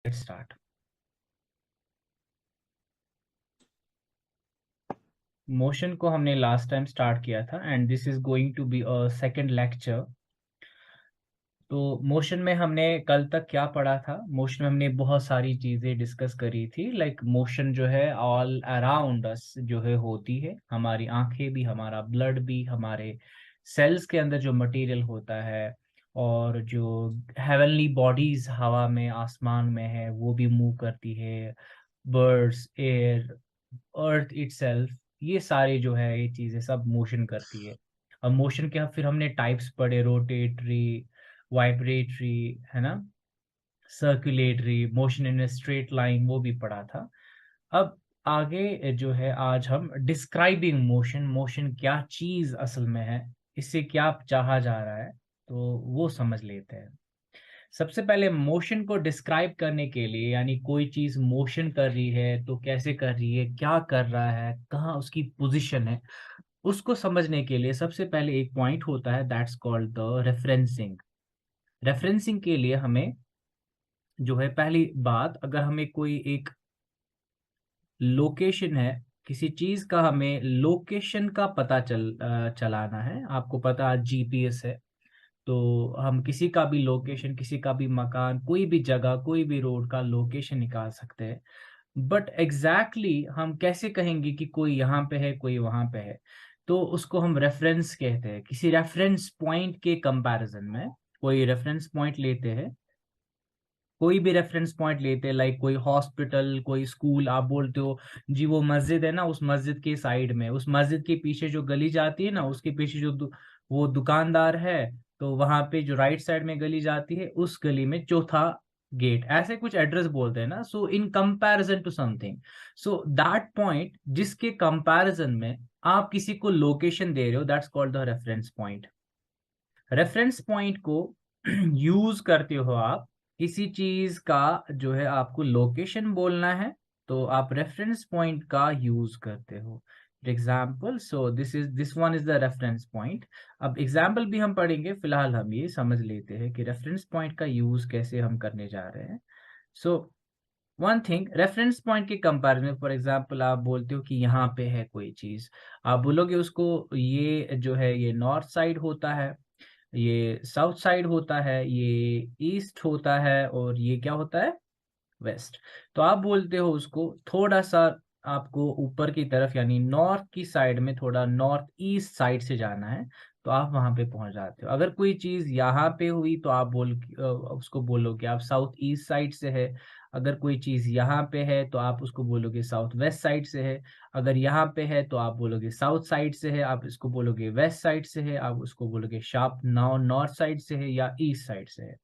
Let's start. Motion को हमने last time start किया था and this is going to be a second lecture. तो मोशन में हमने कल तक क्या पढ़ा था? मोशन में हमने बहुत सारी चीजें डिस्कस करी थी, लाइक मोशन जो है ऑल अराउंड अस जो है होती है, हमारी आंखें भी, हमारा ब्लड भी, हमारे सेल्स के अंदर जो मटेरियल होता है, और जो हेवनली बॉडीज हवा में आसमान में है वो भी मूव करती है, बर्ड्स, एयर, अर्थ इटसेल्फ, ये सारे जो है ये चीजें सब मोशन करती है। अब मोशन के फिर हमने टाइप्स पढ़े, रोटेटरी, वाइब्रेटरी, है ना, circulatory, motion in straight line, वो भी पढ़ा था। अब आगे जो है आज हम डिस्क्राइबिंग मोशन, मोशन क्या चीज असल में है, इससे क्या चाहा जा रहा है, तो वो समझ लेते हैं। सबसे पहले मोशन को डिस्क्राइब करने के लिए, यानी कोई चीज मोशन कर रही है तो कैसे कर रही है, क्या कर रहा है, कहाँ उसकी पोजीशन है, उसको समझने के लिए सबसे पहले एक पॉइंट होता है, that's called the referencing. Referencing के लिए हमें जो है, पहली बात, अगर हमें कोई एक लोकेशन है, किसी चीज का हमें लोकेशन का पता चलाना है, आपको पता जीपीएस है, तो हम किसी का भी लोकेशन, किसी का भी मकान, कोई भी जगह, कोई भी रोड का लोकेशन निकाल सकते हैं। बट एग्जैक्टली हम कैसे कहेंगे कि कोई यहाँ पे है, कोई वहां पे है? तो उसको हम रेफरेंस कहते हैं। किसी रेफरेंस पॉइंट के कंपैरिजन में कोई रेफरेंस पॉइंट लेते हैं, कोई भी रेफरेंस पॉइंट लेते हैं, लाइक कोई हॉस्पिटल, कोई स्कूल, आप बोलते हो जी वो मस्जिद है ना, उस मस्जिद के साइड में, उस मस्जिद के पीछे जो गली जाती है ना, उसके पीछे जो वो दुकानदार है, तो वहां पे जो राइट साइड में गली जाती है, उस गली में चौथा गेट, ऐसे कुछ एड्रेस बोलते हैं ना। So in comparison to something, so that point जिसके कंपैरिजन में आप किसी को लोकेशन दे रहे हो, that's called the reference point. Reference point को यूज करते हो आप, किसी चीज का जो है आपको लोकेशन बोलना है, तो आप रेफरेंस पॉइंट का यूज करते हो। Example, so this one is the reference point. अब एग्जाम्पल भी हम पढ़ेंगे, फिलहाल हम ये समझ लेते हैं कि रेफरेंस पॉइंट का यूज कैसे हम करने जा रहे हैं। So one thing, reference point के कंपेरिजन में, फॉर एग्जांपल आप बोलते हो कि यहाँ पे है कोई चीज, आप बोलोगे उसको ये जो है ये नॉर्थ साइड होता है, ये साउथ साइड होता है, ये ईस्ट होता है, और ये क्या होता है, वेस्ट। तो आप बोलते हो उसको थोड़ा सा आपको ऊपर की तरफ, यानी नॉर्थ की साइड में, थोड़ा नॉर्थ ईस्ट साइड से जाना है, तो आप वहां पे पहुंच जाते हो। अगर कोई चीज यहाँ पे हुई तो आप उसको बोलोगे आप साउथ ईस्ट साइड से है। अगर कोई चीज यहाँ पे है तो आप उसको बोलोगे साउथ वेस्ट साइड से है। अगर यहाँ पे है तो आप बोलोगे साउथ साइड से है, आप इसको बोलोगे वेस्ट साइड से है, आप उसको बोलोगे शार्प नाउ नॉर्थ साइड से है या ईस्ट साइड से है।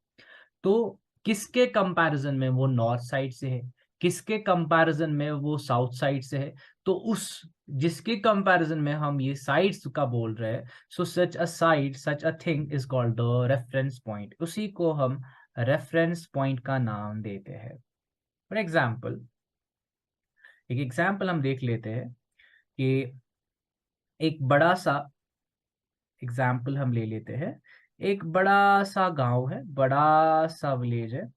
तो किसके कंपैरिजन में वो नॉर्थ साइड से है, किसके कंपैरिजन में वो साउथ साइड से है, तो उस जिसके कंपैरिजन में हम ये साइड्स का बोल रहे हैं, so such a side, such a thing is called the reference point. उसी को हम रेफरेंस पॉइंट का नाम देते हैं। फॉर एग्जाम्पल, एक एग्जाम्पल हम देख लेते हैं कि एक बड़ा सा एग्जाम्पल हम ले लेते हैं। एक बड़ा सा गांव है, बड़ा सा विलेज है।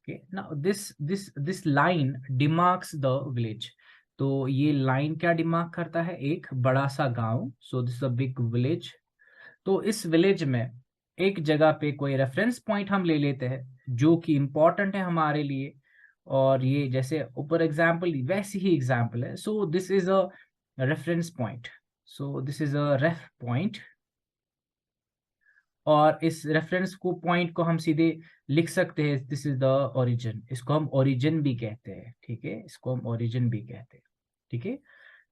Okay, now this line demarks the village। तो ये लाइन क्या डिमार्क करता है? एक बड़ा सा गांव, so this a big village. तो इस विलेज में एक जगह पे कोई रेफरेंस पॉइंट हम ले लेते हैं जो कि इम्पोर्टेंट है हमारे लिए, और ये जैसे ऊपर एग्जाम्पल वैसी ही एग्जाम्पल है। So this is a reference point, so this is a ref point. और इस रेफरेंस को पॉइंट को हम सीधे लिख सकते हैं, दिस इज द ओरिजिन, इसको हम ओरिजिन भी कहते हैं, ठीक है, इसको हम ओरिजिन भी कहते हैं, ठीक है।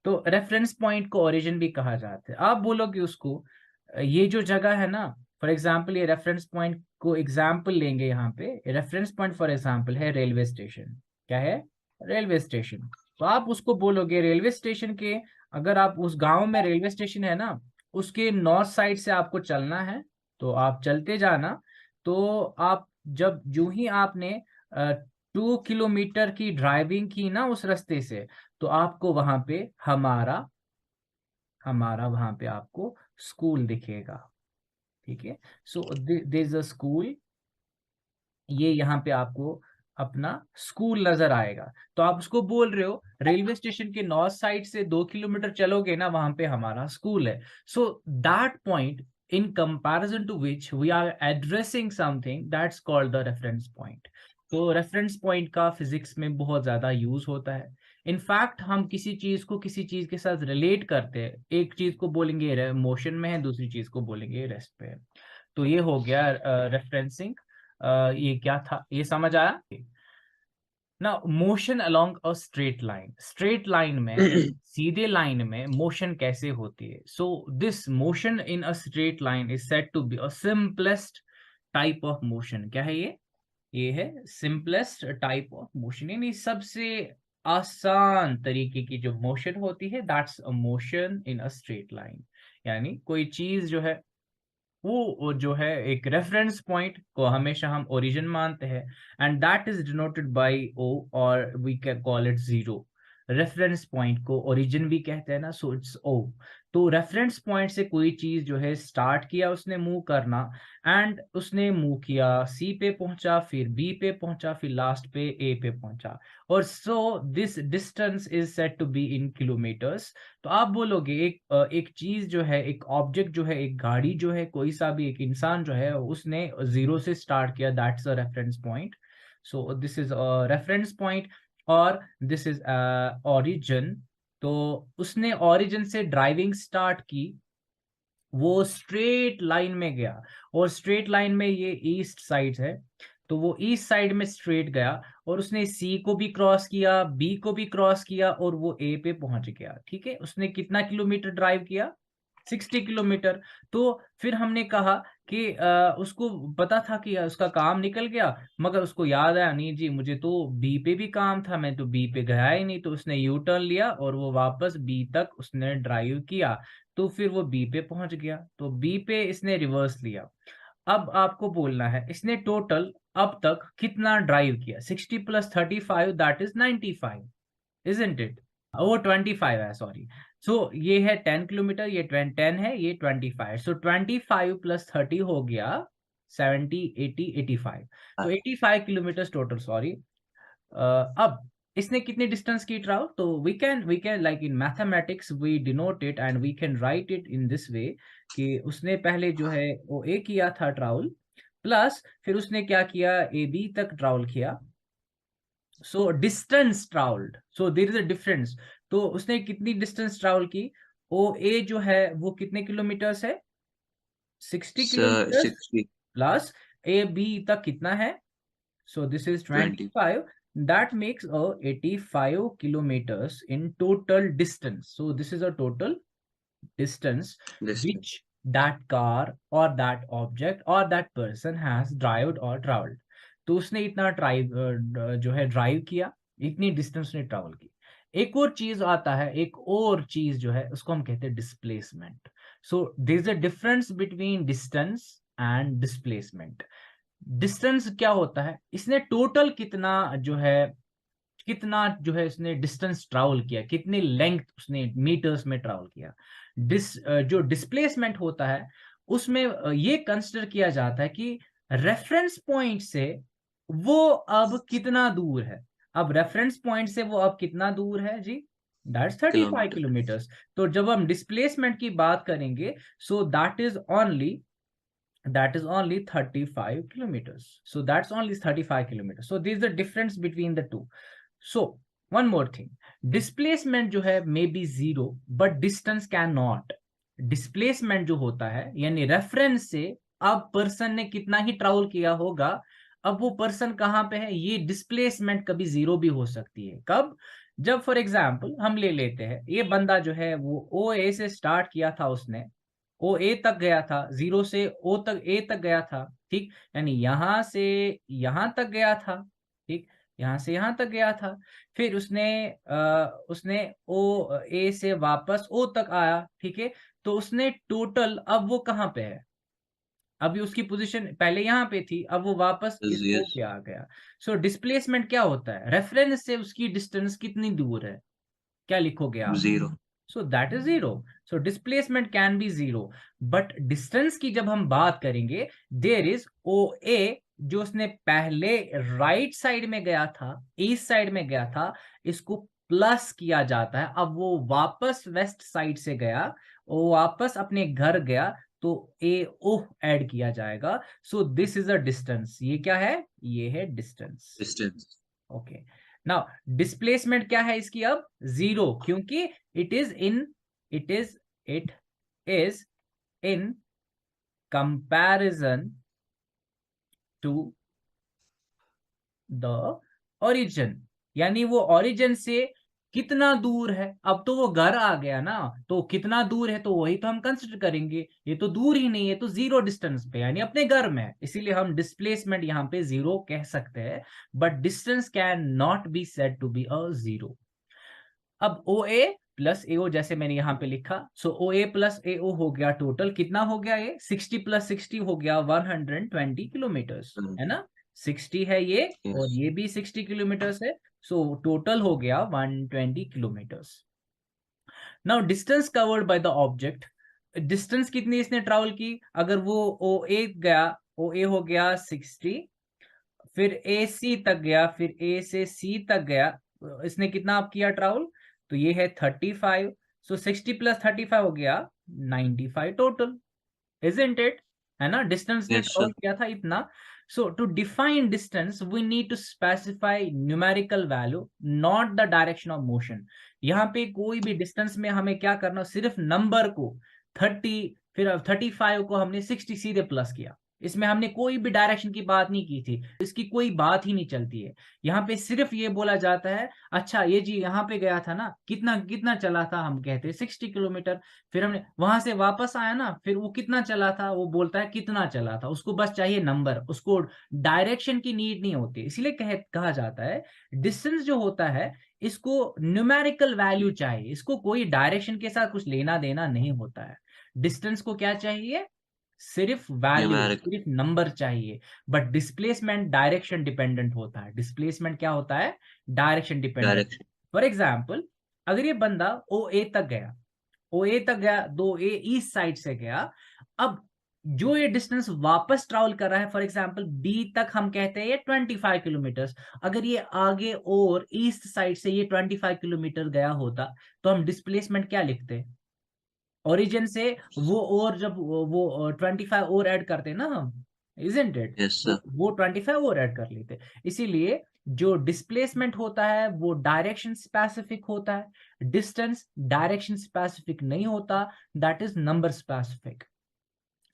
तो रेफरेंस पॉइंट को ओरिजिन भी कहा जाता है। आप बोलोगे उसको ये जो जगह है ना, फॉर एग्जाम्पल ये रेफरेंस पॉइंट को एग्जाम्पल लेंगे, यहाँ पे रेफरेंस पॉइंट फॉर एग्जाम्पल है रेलवे स्टेशन। क्या है? Railway station. तो आप उसको बोलोगे रेलवे स्टेशन के, अगर आप उस गांव में रेलवे स्टेशन है ना, उसके नॉर्थ साइड से आपको चलना है, तो आप चलते जाना। तो आप जब जो ही आपने 2 किलोमीटर की ड्राइविंग की ना उस रास्ते से, तो आपको वहां पे हमारा हमारा वहां पे आपको स्कूल दिखेगा, ठीक है। सो दिस अ स्कूल, ये यहाँ पे आपको अपना स्कूल नजर आएगा। तो आप उसको बोल रहे हो रेलवे स्टेशन के नॉर्थ साइड से 2 किलोमीटर चलोगे ना, वहां पे हमारा स्कूल है। सो that point in comparison to which we are addressing something, that's called the reference point. तो रेफरेंस पॉइंट का फिजिक्स में बहुत ज्यादा यूज होता है। इनफैक्ट हम किसी चीज को किसी चीज के साथ रिलेट करते हैं, एक चीज को बोलेंगे मोशन में है, दूसरी चीज को बोलेंगे रेस्ट पे है। तो ये हो गया रेफरेंसिंग। ये क्या था, ये समझ आया ना? Motion along a straight line, straight line में सीधे लाइन में मोशन कैसे होती है? So this motion in a straight line is said to be a simplest type of motion. क्या है ये है सिंपलेस्ट टाइप ऑफ मोशन, यानी सबसे आसान तरीके की जो मोशन होती है, that's a motion in a straight line. यानी कोई चीज जो है वो जो है एक रेफरेंस पॉइंट को हमेशा हम ओरिजिन मानते हैं, and that is denoted by O, और we can call it zero. Reference point को ओरिजिन भी कहते हैं ना, सो इट्स ओ। तो रेफरेंस पॉइंट से कोई चीज जो है स्टार्ट किया उसने मूव करना, एंड उसने मूव किया, सी पे पहुंचा, फिर बी पे पहुंचा, फिर लास्ट पे ए पे पहुंचा, और so this distance is said to be in kilometers. तो आप बोलोगे एक चीज जो है, एक ऑब्जेक्ट जो है, एक गाड़ी जो है, कोई सा भी एक इंसान जो है, उसने जीरो से स्टार्ट किया, that's a reference point. So this is a reference point, और दिस इज ओरिजिन। तो उसने ओरिजिन से ड्राइविंग स्टार्ट की, वो स्ट्रेट लाइन में गया, और स्ट्रेट लाइन में ये ईस्ट साइड है, तो वो ईस्ट साइड में स्ट्रेट गया, और उसने सी को भी क्रॉस किया, बी को भी क्रॉस किया, और वो ए पे पहुंच गया। ठीक है, उसने कितना किलोमीटर ड्राइव किया? 60 किलोमीटर। तो फिर हमने कहा कि उसको पता था कि उसका काम निकल गया, मगर उसको याद आया नहीं जी, मुझे तो बी पे भी काम था, मैं तो बी पे गया ही नहीं। तो उसने यू टर्न लिया और वो वापस बी तक उसने ड्राइव किया, तो फिर वो बी पे पहुंच गया। तो बी पे इसने रिवर्स लिया। अब आपको बोलना है इसने टोटल अब तक कितना ड्राइव किया। 60 plus 35 that is 95, isn't it? वो 25 है, सॉरी। सो ये है 10 किलोमीटर, ये 10 है, ये 25। सो 25 प्लस 30 हो गया 70, 80, 85। तो 85 किलोमीटर टोटल, सॉरी। अब इसने कितनी डिस्टेंस की ट्रैवल? तो we can like in mathematics we denote it and we can write it in this way, कि उसने पहले जो है वो ए किया था ट्रैवल, प्लस फिर उसने क्या किया, ए बी तक ट्रैवल किया। So distance travelled, so there is a difference. तो उसने कितनी डिस्टेंस ट्रैवल की? ओ ए जो है वो कितने किलोमीटर्स है? 60 किलोमीटर्स, 60, प्लस ए बी तक कितना है? So this is 20 25. That makes a 85 kilometers in total distance. So this is a total distance distance. which that car or that object or that person has driven or traveled. तो उसने इतना drive जो है drive किया, इतनी distance ने travel की। एक और चीज आता है, एक और चीज जो है उसको हम कहते हैं displacement. So there is a difference between distance and displacement. Distance क्या होता है, इसने टोटल कितना जो है इसने डिस्टेंस ट्रैवल किया, कितनी लेंथ उसने मीटर्स में ट्रैवल किया। जो डिस्प्लेसमेंट होता है उसमें ये कंसिडर किया जाता है कि रेफरेंस पॉइंट से वो अब कितना दूर है। अब रेफरेंस पॉइंट से वो अब कितना दूर है जी? That's 35 kilometre. किलोमीटर्स। तो जब हम डिस्प्लेसमेंट की बात करेंगे, सो that is only 35 kilometers. So that's only 35 kilometers. So this is the difference between the two. So one more thing, displacement जो है may be zero but distance cannot। displacement जो होता है यानी रेफरेंस से अब पर्सन ने कितना ही ट्रैवल किया होगा, अब वो पर्सन कहाँ पे है, ये डिस्प्लेसमेंट कभी जीरो भी हो सकती है। कब? जब फॉर एग्जाम्पल हम ले लेते हैं, ये बंदा जो है वो ओ ए से स्टार्ट किया था, उसने ओ ए तक गया था, जीरो से ओ तक ए तक गया था। ठीक, यानी यहां से यहां तक गया था। ठीक, यहां से यहां तक गया था। फिर उसने ओ ए से वापस ओ तक आया। ठीक है, तो उसने टोटल, अब वो कहाँ पे है? अभी उसकी पोजीशन पहले यहाँ पे थी, अब वो वापस इस ओ यस, पे आ गया। सो डिस्प्लेसमेंट क्या होता है? रेफरेंस से उसकी डिस्टेंस कितनी दूर है, क्या लिखोगे आप? Zero. So that is zero. So displacement can B zero, but distance की जब हम बात करेंगे, देयर इज ओ ए जो उसने पहले राइट साइड में गया था, ईस्ट साइड में गया था, इसको प्लस किया जाता है। अब वो वापस वेस्ट साइड से गया, वो वापस अपने घर गया, तो ए ओ ऐड किया जाएगा। So this is a distance. ये क्या है? ये है distance. Distance. Okay, now displacement क्या है इसकी? अब 0, क्योंकि it is in it is in comparison to the origin, यानी वो ओरिजिन से कितना दूर है। अब तो वो घर आ गया ना, तो कितना दूर है तो वही तो हम कंसिडर करेंगे। ये तो दूर ही नहीं है, तो 0 डिस्टेंस पे, यानी अपने घर में है, इसीलिए हम डिस्प्लेसमेंट यहाँ पे 0 कह सकते हैं। But distance can not be said to be a 0। अब ओ ए प्लस ए ओ, जैसे मैंने यहाँ पे लिखा, सो ओ ए प्लस ए ओ हो गया टोटल कितना हो गया? ये 60 प्लस 60 हो गया 120 किलोमीटर्स, है ना? 60 है ये, और यस। ये भी 60 किलोमीटर्स है। सो टोटल हो गया 120 kilometres. Now distance covered by the object, distance कितनी इसने ट्रेवल की? अगर वो ओ ए गया, ओ ए हो गया 60, फिर ए सी तक गया, फिर ए से सी तक गया, इसने कितना आप किया ट्रेवल? तो ये है 35। सो 60 प्लस 35 हो गया 95 टोटल, इजंट इट? है ना? डिस्टेंस ने यस ट्रेवल सर। किया था इतना। So to define distance we need to specify numerical value, not the direction of motion. यहाँ पे कोई भी डिस्टेंस में हमें क्या करना, सिर्फ नंबर को 30, फिर 35 को हमने 60 सीधे प्लस किया। इसमें हमने कोई भी डायरेक्शन की बात नहीं की थी, इसकी कोई बात ही नहीं चलती है। यहाँ पे सिर्फ ये बोला जाता है, अच्छा ये जी यहाँ पे गया था ना, कितना कितना चला था? हम कहते हैं 60 किलोमीटर। फिर हमने वहां से वापस आया ना, फिर वो कितना चला था? वो बोलता है कितना चला था, उसको बस चाहिए नंबर, उसको डायरेक्शन की नीड नहीं होती। इसीलिए कहा जाता है डिस्टेंस जो होता है, इसको न्यूमेरिकल वैल्यू चाहिए, इसको कोई डायरेक्शन के साथ कुछ लेना देना नहीं होता है। डिस्टेंस को क्या चाहिए? सिर्फ वैल्यू, न्यूमेरिक। सिर्फ नंबर चाहिए। बट डिस्प्लेसमेंट डायरेक्शन डिपेंडेंट होता है। डिस्प्लेसमेंट क्या होता है? Direction dependent. Direction. For example, अगर ये बंदा ओ ए तक गया, ओ ए तक गया, दो ए ईस्ट साइड से गया, अब जो ये डिस्टेंस वापस ट्रेवल कर रहा है, फॉर एग्जांपल बी तक, हम कहते हैं ये 25 किलोमीटर। अगर ये आगे और ईस्ट साइड से ये 25 किलोमीटर गया होता, तो हम डिस्प्लेसमेंट क्या लिखते? ओरिजिन से वो, और जब वो 25 और ऐड करते ना हम, इजंट इट? यस तो सर। वो 25 और ऐड कर लेते। इसीलिए जो डिस्प्लेसमेंट होता है वो डायरेक्शन स्पेसिफिक होता है, डिस्टेंस डायरेक्शन स्पेसिफिक नहीं होता, that is number specific.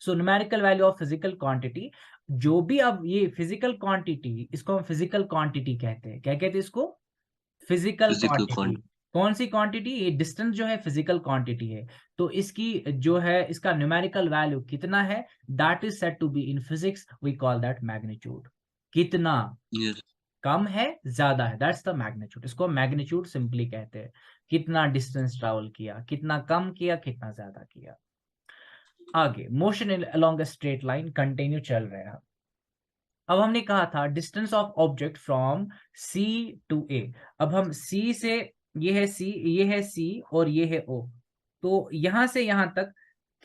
So numerical value of physical quantity, जो भी, अब ये फिजिकल क्वांटिटी, इसको हम फिजिकल क्वांटिटी कहते हैं। क्या कहते हैं इसको? Physical physical quantity. क्वांटिटी। कौन सी क्वांटिटी? ये डिस्टेंस जो है फिजिकल क्वांटिटी है। तो इसकी जो है, इसका न्यूमेरिकल वैल्यू कितना है, that is said to be, in physics we call that magnitude. कितना यस। कम है, ज्यादा है, दैट्स द मैग्नीट्यूड। इसको मैग्नीट्यूड सिंपली कहते हैं। कितना डिस्टेंस ट्रेवल किया, कितना कम किया, कितना ज्यादा किया। आगे, motion along a straight line, continue चल रहे हैं। अब हमने कहा था distance of object from C to A. अब हम सी से, ये है सी, ये है सी, और ये है ओ, तो यहां से यहां तक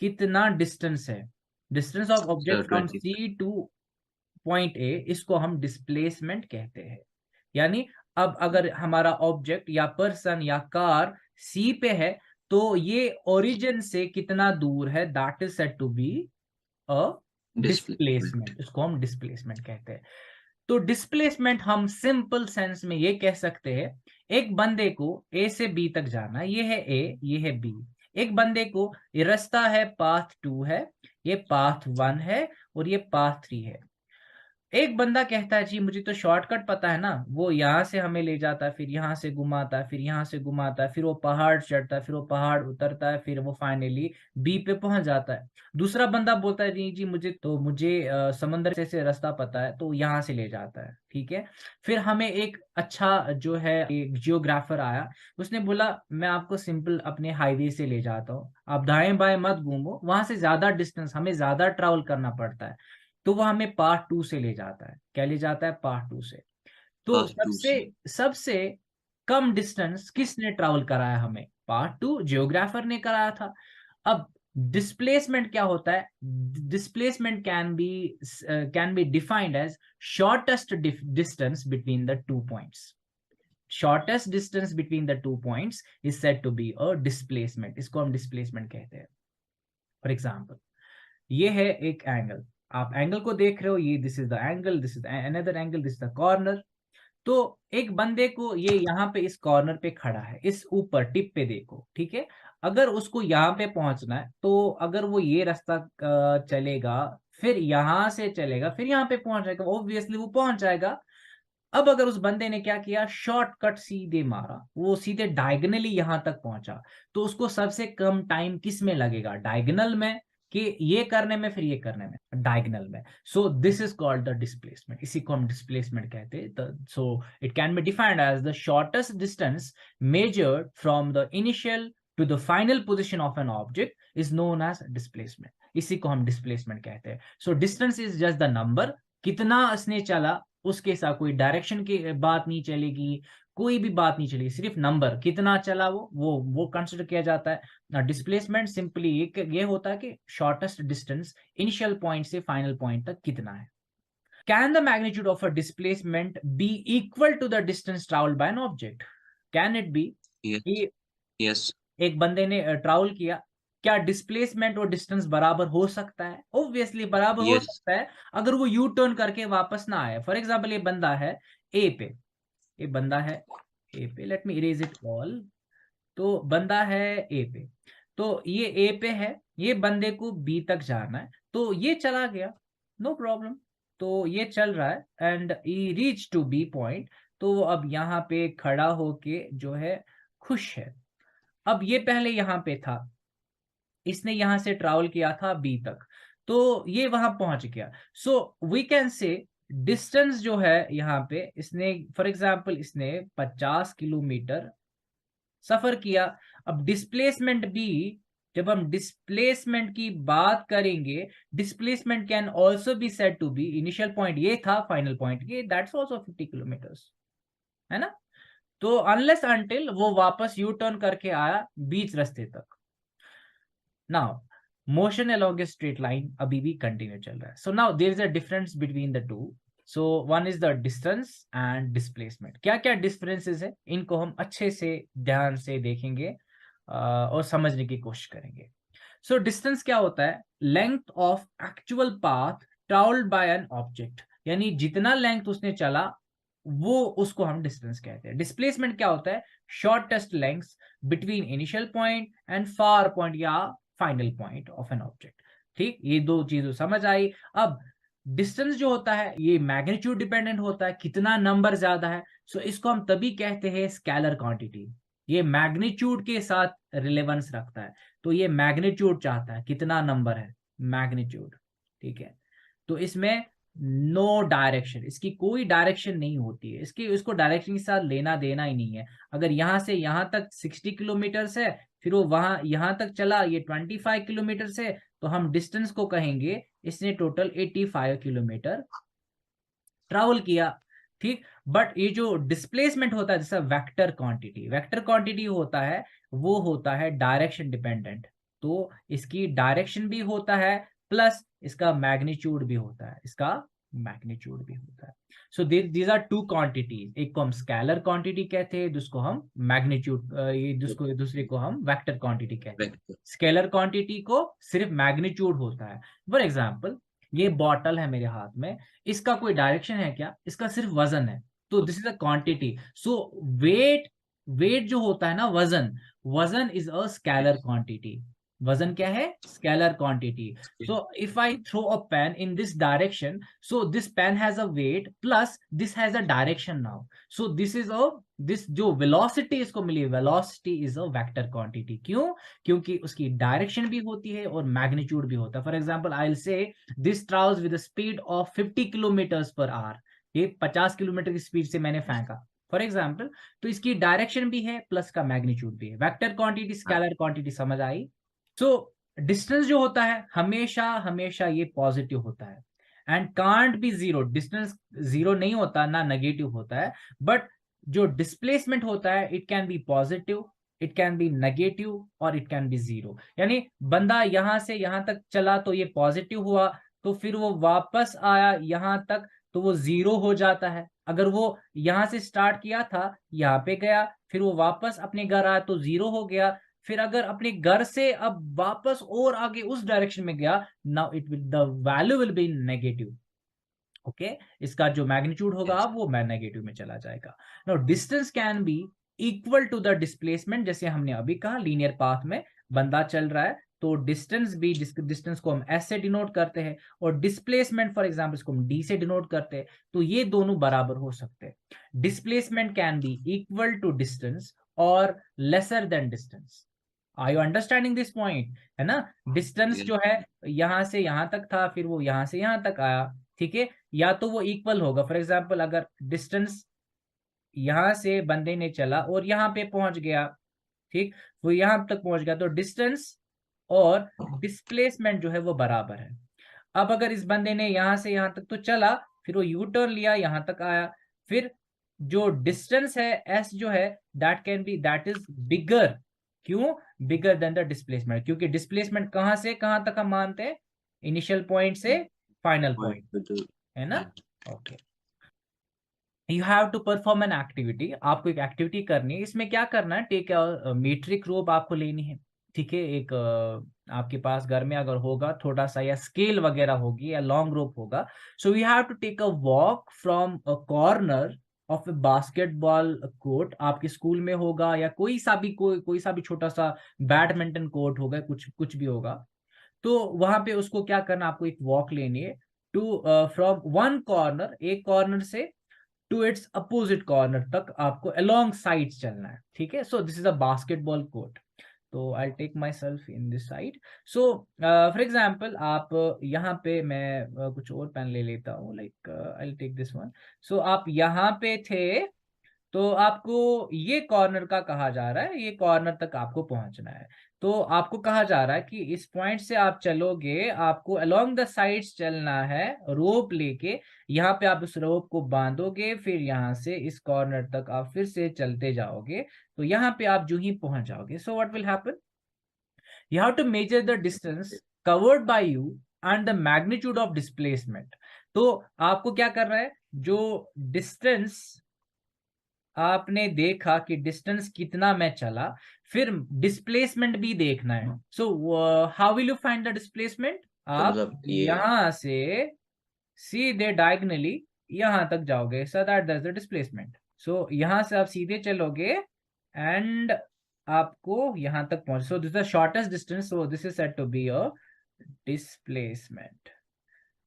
कितना डिस्टेंस है? Distance of sir object from 20। C to point A, इसको हम डिस्प्लेसमेंट कहते हैं। यानी अब अगर हमारा ऑब्जेक्ट या पर्सन या कार सी पे है, तो ये ओरिजिन से कितना दूर है, that is said to be a displacement. Displacement. इसको हम डिस्प्लेसमेंट कहते हैं। तो डिस्प्लेसमेंट हम सिंपल सेंस में ये कह सकते हैं, एक बंदे को ए से बी तक जाना, ये है ए, ये है बी। एक बंदे को, ये रास्ता है पाथ 2 है, ये पाथ 1 है, और ये पाथ 3 है। एक बंदा कहता है जी मुझे तो शॉर्टकट पता है ना, वो यहाँ से हमें ले जाता है, फिर यहाँ से घुमाता है, फिर यहाँ से घुमाता है, फिर वो पहाड़ चढ़ता है, फिर वो पहाड़ उतरता है, फिर वो फाइनली बी पे पहुंच जाता है। दूसरा बंदा बोलता है नहीं जी मुझे समंदर से रास्ता पता है, तो यहाँ से ले जाता है, ठीक है। फिर हमें एक अच्छा जो है एक जियोग्राफर आया, उसने बोला मैं आपको सिंपल अपने हाईवे से ले जाता हूँ, आप दाएं बाएं मत घूमो, वहां से ज्यादा डिस्टेंस, हमें ज्यादा ट्रेवल करना पड़ता है। तो वो हमें पार्ट 2 से ले जाता है। क्या ले जाता है? पार्ट 2 से। तो पार्ट 2 सबसे से। सबसे कम डिस्टेंस किसने ट्रैवल कराया हमें? पार्ट 2 जियोग्राफर ने कराया था। अब डिस्प्लेसमेंट क्या होता है? Displacement can be defined as shortest distance between the 2 points. Shortest distance between the 2 points is said to be a displacement. इसको हम डिस्प्लेसमेंट कहते हैं। फॉर एग्जाम्पल, ये है एक एंगल, आप एंगल को देख रहे हो, ये this is the angle, this is another angle, this is the corner. तो एक बंदे को ये यहाँ पे इस कॉर्नर पे खड़ा है, इस ऊपर टिप पे देखो, ठीक है। अगर उसको यहाँ पे पहुंचना है, तो अगर वो ये रास्ता चलेगा, फिर यहाँ से चलेगा, फिर यहाँ पे पहुंच जाएगा, ऑब्वियसली वो पहुंच जाएगा। अब अगर उस बंदे ने क्या किया, शॉर्टकट सीधे मारा, वो सीधे डायगनली यहां तक पहुंचा, तो उसको सबसे कम टाइम किस में लगेगा? डायगनल में, कि ये करने में, फिर ये करने में, डायगनल में। So this is called the displacement, इसी को हम डिस्प्लेसमेंट कहते हैं। So it can be defined as the shortest distance measured from the initial to the final position of an object is known as displacement. इसी को हम displacement कहते हैं। So distance is just the number, कितना इसने चला, उसके साथ कोई डायरेक्शन की बात नहीं चलेगी, कोई भी बात नहीं चलेगी, सिर्फ नंबर कितना चला वो कंसिडर किया जाता है। डिस्प्लेसमेंट सिंपली ये होता है कि शॉर्टेस्ट डिस्टेंस इनिशियल पॉइंट से फाइनल पॉइंट तक कितना है। Can the magnitude of a displacement be equal to the distance travelled by an object? Can it be? Yes. एक बंदे ने ट्रैवल किया, क्या डिस्प्लेसमेंट और डिस्टेंस बराबर हो सकता है? ऑब्वियसली बराबर हो यस। सकता है, अगर वो यू टर्न करके वापस ना आए। फॉर एग्जाम्पल, ये बंदा है ए पे, ये बंदा है ए पे, let me erase it all. तो बंदा है ए पे, तो ये ए पे है, ये बंदे को बी तक जाना है, तो ये चला गया, नो प्रॉब्लम। तो ये चल रहा है and he reach to B point, तो वो अब यहाँ पे खड़ा होके जो है खुश है। अब ये पहले यहाँ पे था, इसने यहां से ट्रैवल किया था बी तक, तो ये वहां पहुंच गया। So we can say distance जो है यहाँ पे, इसने फॉर एग्जांपल इसने 50 किलोमीटर सफर किया। अब डिस्प्लेसमेंट भी, जब हम डिस्प्लेसमेंट की बात करेंगे, displacement can also be said to be, initial point ये था, फाइनल पॉइंट ये, दैट्स ऑल्सो 50 किलोमीटर्स, है ना। तो अनलेस अनटिल वो वापस यू टर्न करके आया बीच रास्ते तक। Now motion along a straight line अभी भी कंटिन्यू चल रहा है। So now there is a difference between the two. So one is the distance and displacement. क्या क्या डिफरेंसेस है, इनको हम अच्छे से ध्यान से देखेंगे और समझने की कोशिश करेंगे। सो डिस्टेंस क्या होता है? Length of actual path travelled by an object, यानी जितना लेंथ उसने चला वो, उसको हम डिस्टेंस कहते हैं। डिस्प्लेसमेंट क्या होता है? Shortest length between initial point and far point या final point of an object. ठीक, ये दो चीजें समझ आई। अब डिस्टेंस जो होता है ये मैग्नीट्यूड डिपेंडेंट होता है, कितना नंबर ज्यादा है। सो इसको हम तभी कहते हैं स्केलर क्वांटिटी। ये मैग्नीट्यूड के साथ रिलेवेंस रखता है, तो ये मैग्नीट्यूड चाहता है कितना नंबर है, मैग्नीट्यूड। ठीक है, तो इसमें नो डायरेक्शन, इसकी कोई डायरेक्शन नहीं होती है, इसको डायरेक्शन के साथ लेना देना ही नहीं है। अगर यहां से यहां तक 60 किलोमीटर है, फिर वो वहां यहां तक चला, ये 25 किलोमीटर से, तो हम डिस्टेंस को कहेंगे इसने टोटल 85 किलोमीटर ट्रैवल किया। ठीक, बट ये जो डिस्प्लेसमेंट होता है, जैसा वेक्टर क्वांटिटी होता है, वो होता है डायरेक्शन डिपेंडेंट। तो इसकी डायरेक्शन भी होता है, प्लस इसका मैग्नीट्यूड भी होता है, so these are two quantities. एक को हम स्केलर क्वांटिटी कहते हैं, दूसरे को हम मैग्नीट्यूड, ये दूसरे को हम वेक्टर क्वांटिटी कहते हैं। स्केलर क्वांटिटी को सिर्फ मैग्नीट्यूड होता है। फॉर एग्जाम्पल, ये बॉटल है मेरे हाथ में, इसका कोई डायरेक्शन है क्या? इसका सिर्फ वजन है, तो this is a quantity. So weight, weight जो होता है ना, वजन, वजन इज अ स्केलर क्वांटिटी। वजन क्या है? Scalar quantity. So if I throw a pen in this direction, so this pen has a weight plus this has a direction now. So this जो वेलोसिटी इसको मिली, velocity is a vector quantity. क्यों? क्योंकि उसकी direction भी होती है और मैग्नीट्यूड भी होता है। For example, I will say this travels with speed of 50 kilometres per hour. ये 50 किलोमीटर की स्पीड से मैंने फेंका, फॉर एग्जाम्पल। तो इसकी डायरेक्शन भी है, प्लस का मैग्नीट्यूड भी है। वेक्टर क्वांटिटी, स्केलर क्वांटिटी, समझ आई? सो डिस्टेंस जो होता है हमेशा हमेशा ये पॉजिटिव होता है and can't be zero. Distance zero नहीं होता, ना नेगेटिव होता है। बट जो डिस्प्लेसमेंट होता है, it can B positive it can B negative और इट कैन बी जीरो। यानी बंदा यहां से यहां तक चला तो ये पॉजिटिव हुआ, तो फिर वो वापस आया यहां तक तो वो जीरो हो जाता है। अगर वो यहां से स्टार्ट किया था, यहाँ पे गया, फिर वो वापस अपने घर आया तो जीरो हो गया। फिर अगर अपने घर से अब वापस और आगे उस डायरेक्शन में गया, now it will the value will be negative. Okay, इसका जो मैग्नीट्यूड होगा Yes. वो नेगेटिव में चला जाएगा। Now distance can be equal to the displacement. जैसे हमने अभी कहा लीनियर पाथ में बंदा चल रहा है तो डिस्टेंस भी, डिस्टेंस को हम एस से डिनोट करते हैं और डिस्प्लेसमेंट फॉर एग्जांपल इसको हम डी से डिनोट करते हैं। तो ये दोनों बराबर हो सकते हैं। Displacement can be equal to distance और lesser than distance. Are you understanding this point? है ना, डिस्टेंस Yes. जो है यहां से यहां तक था, फिर वो यहां से यहां तक आया, ठीक है, या तो वो इक्वल होगा। फॉर एग्जाम्पल अगर डिस्टेंस यहां से बंदे ने चला और यहां पे पहुंच गया, ठीक, वो यहां तक पहुंच गया, तो डिस्टेंस और डिस्प्लेसमेंट जो है वो बराबर है। अब अगर इस बंदे ने यहां से यहां तक तो चला, फिर वो यू टर्न लिया, यहां तक आया, फिर जो डिस्टेंस है एस जो है that can be, that is bigger. क्यों बिगर देन द डिस्प्लेसमेंट? क्योंकि डिस्प्लेसमेंट कहां से कहां तक हम मानते हैं? इनिशियल पॉइंट से final Point point, to the है ना? end. Okay, you have to perform an activity. आपको एक एक्टिविटी करनी है। इसमें क्या करना है, टेक मीट्रिक रोप आपको लेनी है, ठीक है। एक आपके पास घर में अगर होगा थोड़ा सा, या स्केल वगैरह होगी या लॉन्ग रोप होगा। So you have to take a walk from a corner of a basketball court. आपके स्कूल में होगा या कोई सा भी कोई सा भी छोटा सा बैडमिंटन कोर्ट होगा, कुछ कुछ भी होगा। तो वहां पे उसको क्या करना, आपको एक वॉक लेनी है टू फ्रॉम वन कॉर्नर, एक कॉर्नर से टू इट्स अपोजिट कॉर्नर तक आपको अलोंग साइड चलना है, ठीक है। So this is a basketball court. तो I take myself in this side. So for example आप यहाँ पे, मैं कुछ और पेन ले लेता हूँ, like I take this one. सो आप यहाँ पे थे, तो आपको ये कॉर्नर का कहा जा रहा है, ये कॉर्नर तक आपको पहुंचना है। तो आपको कहा जा रहा है कि इस पॉइंट से आप चलोगे, आपको अलोंग द साइड्स चलना है रोप लेके। यहाँ पे आप उस रोप को बांधोगे, फिर यहाँ से इस कॉर्नर तक आप फिर से चलते जाओगे, तो यहाँ पे आप जो ही पहुंच जाओगे। So what will happen, you have to measure the distance covered by you and the magnitude of displacement. तो आपको क्या कर रहा है, जो डिस्टेंस आपने देखा कि डिस्टेंस कितना मैं चला, फिर डिस्प्लेसमेंट भी देखना है। So how will you find the displacement? तो आप मतलब ये यहां से सीधे डायगनली यहां तक जाओगे, so that that's the displacement. So यहां से आप सीधे चलोगे एंड आपको यहां तक पहुंच, so this the shortest distance, so this is said to be a displacement.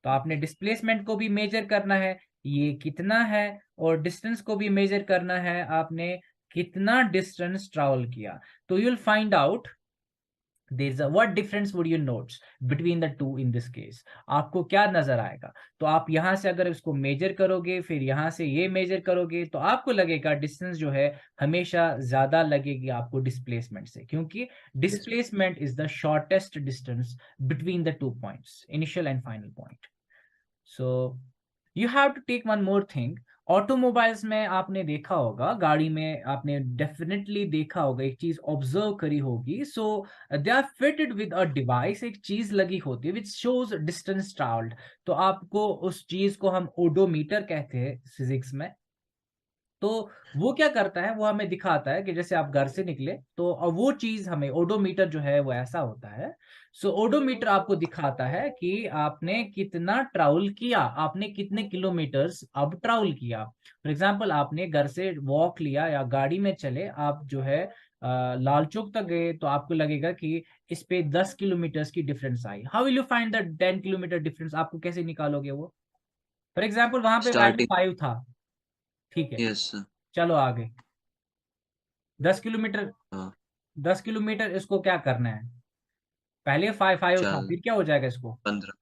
तो आपने डिस्प्लेसमेंट को भी मेजर करना है, ये कितना है, और डिस्टेंस को भी मेजर करना है, आपने कितना डिस्टेंस ट्रैवल किया। तो you will find out there is a, what difference would you notes between the two in this case? आपको क्या नजर आएगा? तो आप यहां से अगर इसको मेजर करोगे, फिर यहां से ये मेजर करोगे, तो आपको लगेगा डिस्टेंस जो है हमेशा ज्यादा लगेगी आपको डिस्प्लेसमेंट से, क्योंकि yes. Displacement is the shortest distance between the two points, initial and final point. So you have to take one more thing. Automobiles में आपने देखा होगा, गाड़ी में आपने डेफिनेटली देखा होगा, एक चीज ऑब्जर्व करी होगी। So they are fitted with a device, एक चीज लगी होती है विच शोज डिस्टेंस ट्रैवल्ड। तो आपको उस चीज को हम ओडोमीटर कहते हैं फिजिक्स में। तो वो क्या करता है, वो हमें दिखाता है कि जैसे आप घर से निकले तो वो चीज हमें, ओडोमीटर जो है वो ऐसा होता है। सो ओडोमीटर आपको दिखाता है कि आपने कितना ट्रैवल किया, आपने कितने किलोमीटर्स अब ट्रैवल किया। फॉर एग्जांपल आपने घर से वॉक लिया या गाड़ी में चले, आप जो है लाल चौक तक गए, तो आपको लगेगा कि इस पे 10 किलोमीटर की difference I. How will you find the 10 kilometre difference? आपको कैसे निकालोगे वो? फॉर एग्जाम्पल वहां पे वैल्यू Starting. 5 था, ठीक है, Yes, sir. चलो आगे 10 किलोमीटर। हाँ. 10 किलोमीटर इसको क्या करना है, पहले 5 था, चल फिर क्या हो जाएगा इसको? 15.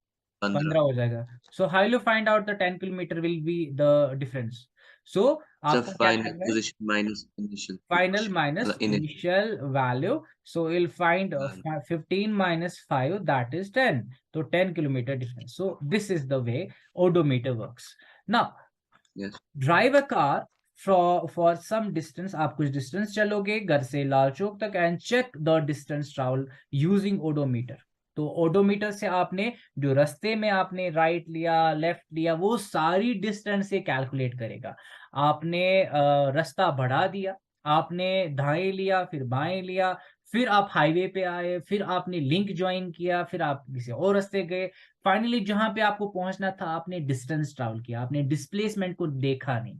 15. 15 हो जाएगा। So how you find out the 10 kilometre will be the difference? So The आपको क्या final करना है, position minus initial final position. Minus मतलब initial initial value. So will find value. 15 minus 5 that is 10। तो 10 kilometre difference. So this is the way odometer works. Now Yes. drive a car for some distance, आप कुछ distance चलोगे घर से लाल चौक तक, and check the distance travel using odometer. तो odometer से आपने जो रास्ते में आपने राइट लिया लेफ्ट लिया वो सारी डिस्टेंस से कैलकुलेट करेगा। आपने रास्ता बढ़ा दिया, आपने दाएं लिया फिर बाएं लिया, फिर आप हाईवे पे आए, फिर आपने लिंक ज्वाइन किया, फिर आप किसी और रास्ते गए, फाइनली जहां पे आपको पहुंचना था आपने डिस्टेंस ट्रैवल किया, आपने डिस्प्लेसमेंट को देखा नहीं,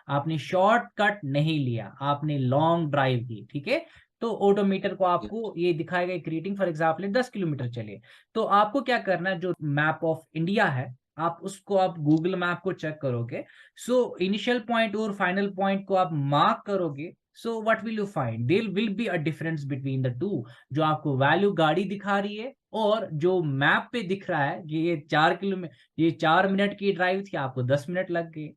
आपने शॉर्टकट नहीं लिया, आपने लॉन्ग ड्राइव की, ठीक है। तो ऑटोमीटर को Yes. आपको ये दिखाएगा एक रीडिंग, फॉर एग्जाम्पल 10 किलोमीटर चले, तो आपको क्या करना है, जो मैप ऑफ इंडिया है आप उसको आप गूगल मैप को चेक करोगे, सो इनिशियल पॉइंट और फाइनल पॉइंट को आप मार्क करोगे, so what will you find, there will be a difference between the two. जो आपको वैल्यू गाड़ी दिखा रही है और जो मैप पे दिख रहा है कि ये 4 किलोमीटर, ये 4 मिनट की ड्राइव थी, आपको 10 मिनट लग गए,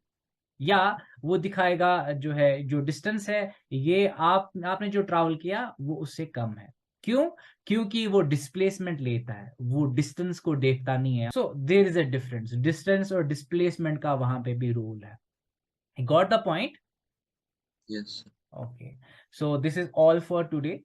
या वो दिखाएगा जो है जो डिस्टेंस है ये आपने जो ट्रैवल किया वो उससे कम है। क्यों? क्योंकि वो डिस्प्लेसमेंट लेता है, वो डिस्टेंस को देखता नहीं है। So there is a difference, distance और डिस्प्लेसमेंट का वहां पे भी रूल है। Got the point? Yes. Okay, so this is all for today.